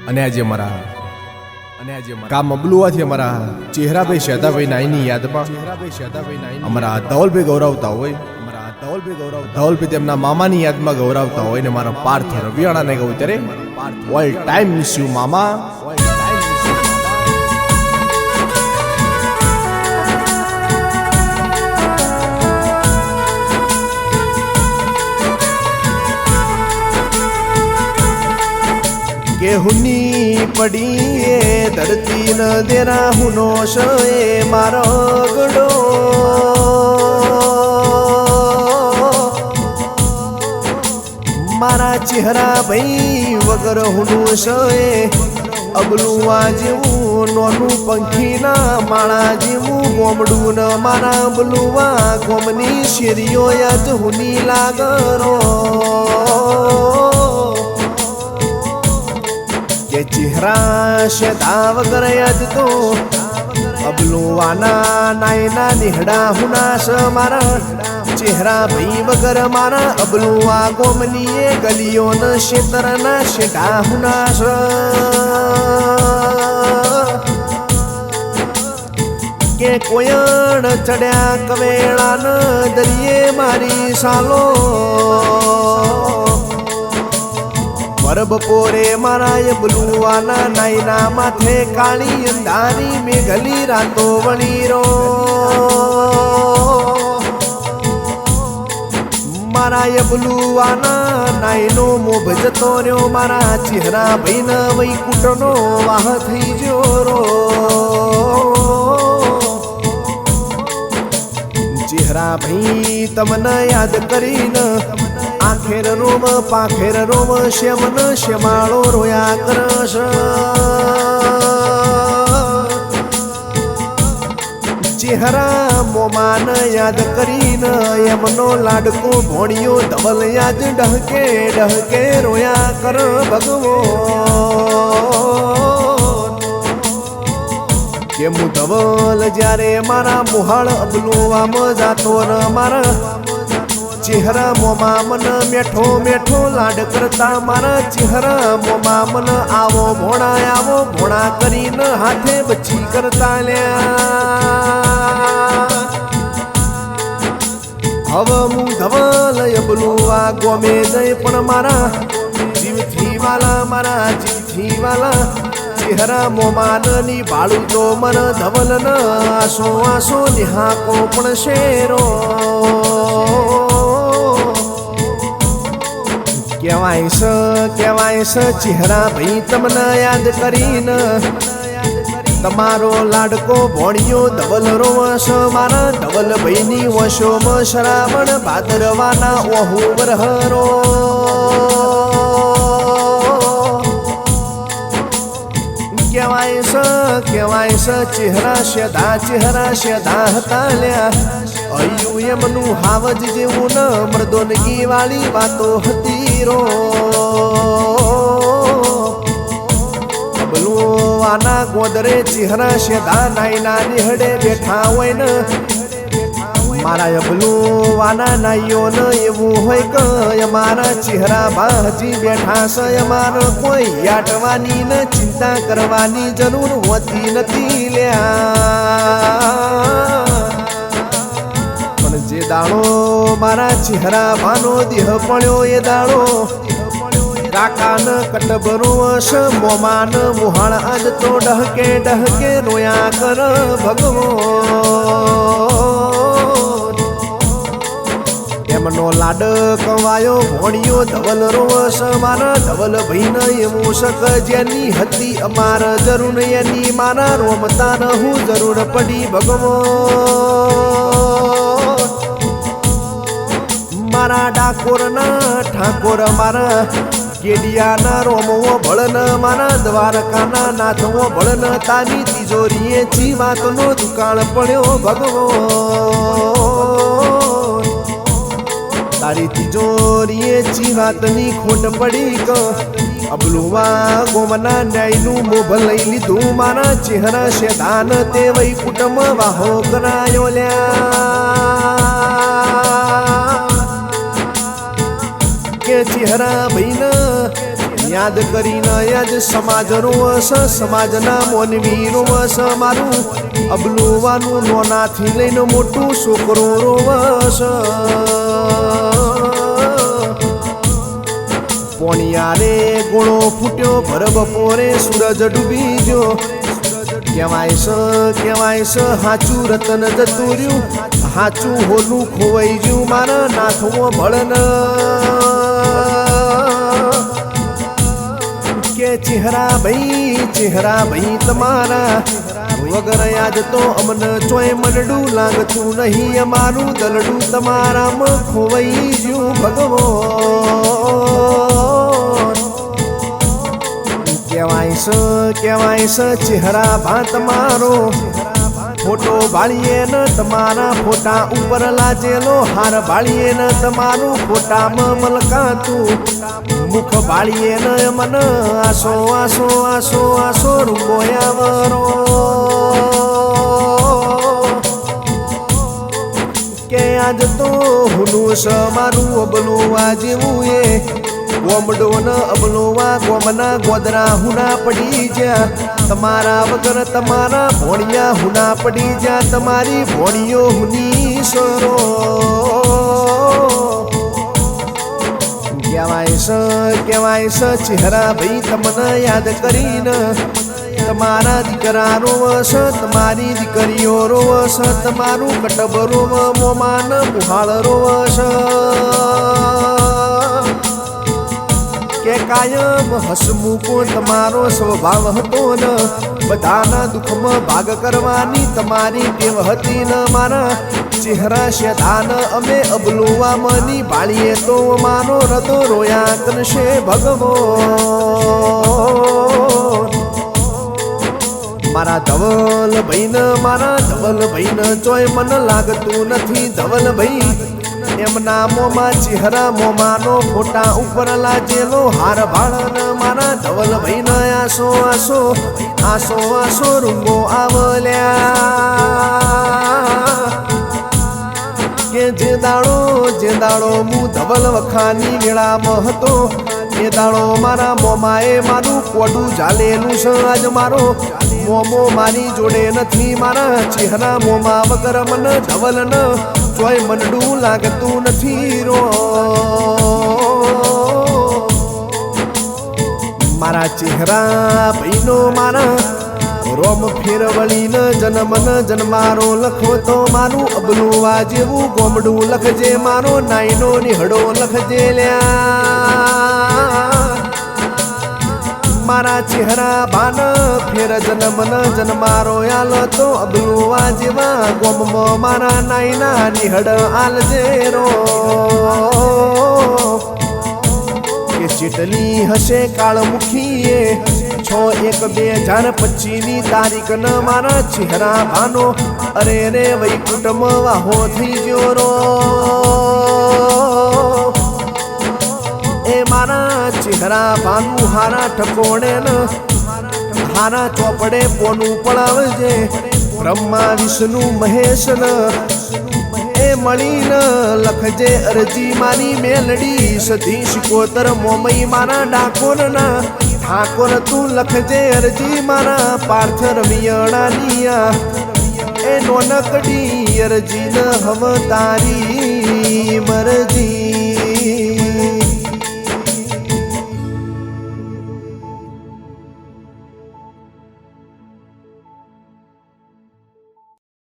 અને આજે મારા કામ અબલુવાથી અમારા ચહેરાભાઈ શેતાભાઈ નાઈની યાદમાં અમારા ધવલભાઈ ગૌરવતા હોય, ધવલભાઈ તેમના મામાની યાદમાં ગૌરવતા હોય ને મારા પાર્થ રવિયાણાને કહું ત્યારે ઓલ ટાઈમ મિસ યુ મામા. કેહુની પડી એ ધરતી ન દેરા હુનો શએ મારો ગડો મારા ચહેરા ભાઈ વગર હુનું શએ અબલુવા જેવું નોનું પંખીના માળા જેવું ગોમડું ન મારા અબલુવા ગોમની શેરીઓ યાદ હુની લાગરો કે ચહેરા શેતા વગર યાદ તો અબલુવાના નાયના નિહડા હુનાશ મારા ચહેરા ભાઈ વગર મારા અબલુવા ગોમની એ ગલીઓ ન શેતરના શેટા હુનાશ કે કોયણ ચડ્યા કવેળા ન દરિયે મારી સાલો બપોરે મારા બલુવાના નાયના માથે કાળી અંધારી મેઘલી રાતો વણીરો મારા બલુવાના નાયનો મોભ જતો રહ્યો મારા ચહેરા ભાઈ ન વૈકુંઠનો વાહ થઈ જોરો ચહેરા ભાઈ તમને યાદ કરીને આખેર રોમ પાખેર રોમ શ્યમન શ્યમાળો રોયા કરશ ચહેરા મોમાન યાદ કરીને એમનો લાડકો ભોણિયો ધવલ યાદ ડહકે ડહકે રોયા કર ભગવો કે હું ધવલ જ્યારે મારા મુહાળ અબલુવામાં જાતો ન મારા ચહેરા મોમાં મન મેઠો મેઠો લાડ કરતા મારા ચહેરા મોમાં મન આવો ભોણા કરીને હાથે બચી કરતા લ્યા હવે હું ધવલ અબલુવા ગોમે જઈ પણ મારા જીવથી વાલા ચહેરા મોમાનની ભાળું તો મન ધવલ ન આસો નિહાકો પણ શેરો કહેવાય છે ચહેરા ભાઈ તમને યાદ કરીને તમારો લાડકો ભોણિયો ધવલ રોવશ મારા ધવલ ભાઈની વશોમાં શ્રાવણ ભાદરવાના ઓહુ વરહરો કહેવાય છે ચહેરા શેદા હતા લ્યા અયું એમનું હાવજ જેવું ન મર્દોનગી વાળી વાતો હતી રો અબલુવાના ગોદરે ચહેરા શેદા નાયના નિહડે બેઠા હોય ને મારા અબલુવાના નાઈઓ ન એવું હોય કે અમારા ચહેરા ભાજી બેઠા છે અમારે કોઈ યાટવાની ન ચિંતા કરવાની જરૂર હોતી નથી લ્યા જે દાડો મારા ચહેરા ભાનો દેહ પડ્યો એ દાડો કાકાન કટબરો હશ મોમાન મુહાળ આજ તો ડહકે રોયા કર ભગવો એમનો લાડ કવાયો ભોણિયો ધવલ રોવશ મારા ધવલ ભાઈ ન એવું શક જેની હતી અમાર જરૂર એની મારા રોમતા ન હું જરૂર પડી ભગવો મારા ડાકોરના ઠાકોર મારા કેડિયાના રોમવો ભળન મારા દ્વારકાના નાથવો ભળન તારી તિજોરીએ જીવાતનો દુકાળ પડ્યો ભગવો તારી તિજોરીએ જીવાતની ખોટ પડી ક અબલુવા ગોમના ન્યાયનું મોભ લઈ લીધું મારા ચહેરા શેદાન તે વૈકુંઠમાં વાહો કરાયો લ્યા કે ચહેરા ભાઈને યાદ કરીને યાદ સમાજ રોવસ સમાજના મોનવી રોવસ મારું અબલુવાનું નોનાથી લઈને મોટું છોકરો રોવસ પોણિયારે ગોળો ફૂટ્યો ભર બપોરે સૂરજ ડૂબી ગયો કહેવાય છે હાચું રતન જતું રહ્યું હાચું હોલું ખોવાઈ ગયું મારા નાથમાં ભળન કે ચહેરા ભાઈ તમારા વગર યાદ તો અમને ચોય મનડું લાગતું નહીં અમારું દલડું તમારામાં ખોવાઈ ગયું ભગવાન કહેવાય છે ચહેરા ભા તમારો ફોટો ભાળીએ ને તમારા ફોટા ઉપર લાજેલો હાર ભાળીએ ને તમારું ફોટામાં મલકાતું મુખ ભાળીએ ને મન આસો રૂંગોયાવરો કે આજ તો હુનું છે મારું અબલું આ જેવું એ ગોમડો ન અબલોવા ગોમના ગોદરા હુના પડી જ્યાં તમારા વગર તમારા ભોણિયા હુના પડી જ્યાં તમારી ભોણિયો હુની સરો કહેવાય છે ચહેરા ભાઈ તમને યાદ કરીને તમારા દીકરા રોવસ તમારી દીકરીઓ રોવસ તમારું કટબ રોવ મોમાન બુહાળ રોવસ કે કાયમ હસમુખો તમારો સ્વભાવ હતો ને બધાના દુઃખમાં ભાગ કરવાની તમારી ટેવ હતી ને મારા ચહેરા શેધાન અમે અબલુવા મની ભાળીએ તો મારો રતો રોયા કરશે ભગવાન મારા ધવલ ભાઈને ચોય મન લાગતું નથી ધવલ ભાઈ એમના મોમાં ચહેરા મોમાનો ફોટા ઉપર લાજેલો હાર ભાળન મારા ધવલ ભાઈને આસો રૂંગો આવલ્યા કે જે દાડો હું ધવલ વખાની મેળામાં હતો એ દાડો મારા મોમાએ મારું કોડું ઝાલેલું છે આજ મારો મોમો મારી જોડે નથી મારા ચહેરા મોમાં વગર મન ધવલ ન ચોય મનડું લાગતું નથી રો મારા ચહેરા ભાઈનો મારા રોમ ફેરવળીન જન્મારો લખો તો મારું અબલું આ જેવું ગોમડું લખજે મારો નાઈનો નિહડો લખજે લ્યા મારા ચહેરા બાન ફેર જન્મારો આલ તો અબલું આ જેવા ગોમમાં મારા નાઈના નિહડ આલજે રો કે ચેટલી હશે કાળમુખીએ 6/1/2025 તારીખ ન મારા ચહેરા ભાનો અરે રે વૈકુંઠમાં વાહો થઈ ગયો રો એ મારા ચહેરા ભાનું હારા ઠકોણે ન હારા ચોપડે પોનું પડાવજે બ્રહ્મા વિષ્ણુ મહેશ ન એ મળીને લખજે અરજી મારી મેલડી સધી શિકોતર મોમઈ મારા ડાકોરના ઠાકોર તું લખજે અરજી મારા પાર્થ રમિયણાનિયા એ નોનકડી અરજી ન હમ તારી મરજી